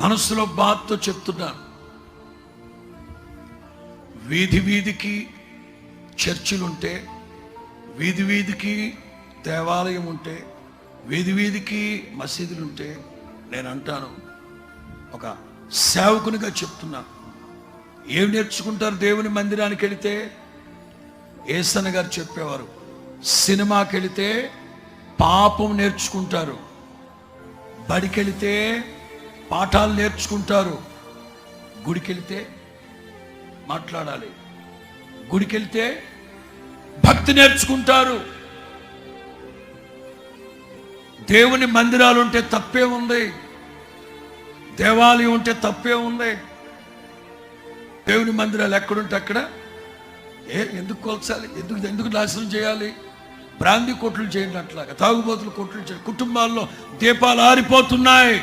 మనసులో బాధతో చెప్తున్నాను. వీధి వీధికి చర్చిలుంటే, వీధి వీధికి దేవాలయం ఉంటే, వీధి వీధికి మసీదులుంటే, నేను అంటాను, ఒక సేవకునిగా చెప్తున్నా, ఏం నేర్చుకుంటారు దేవుని మందిరానికి వెళితే? ఏసన్న గారు చెప్పేవారు, సినిమాకి వెళితే పాపం నేర్చుకుంటారు, బడికెళితే పాఠాలు నేర్చుకుంటారు, గుడికెళితే మాట్లాడాలి, గుడికెళితే భక్తి నేర్చుకుంటారు. దేవుని మందిరాలు ఉంటే తప్పే ఉంది, దేవాలయం ఉంటే తప్పే ఉంది. దేవుని మందిరాలు ఎక్కడుంటే అక్కడ ఎందుకు కోల్చాలి? ఎందుకు నాశనం చేయాలి? బ్రాందీ కొట్లు చేయండి, అట్లాగా తాగుబోతులు కొట్లు చేయండి. కుటుంబాల్లో దీపాలు ఆరిపోతున్నాయి.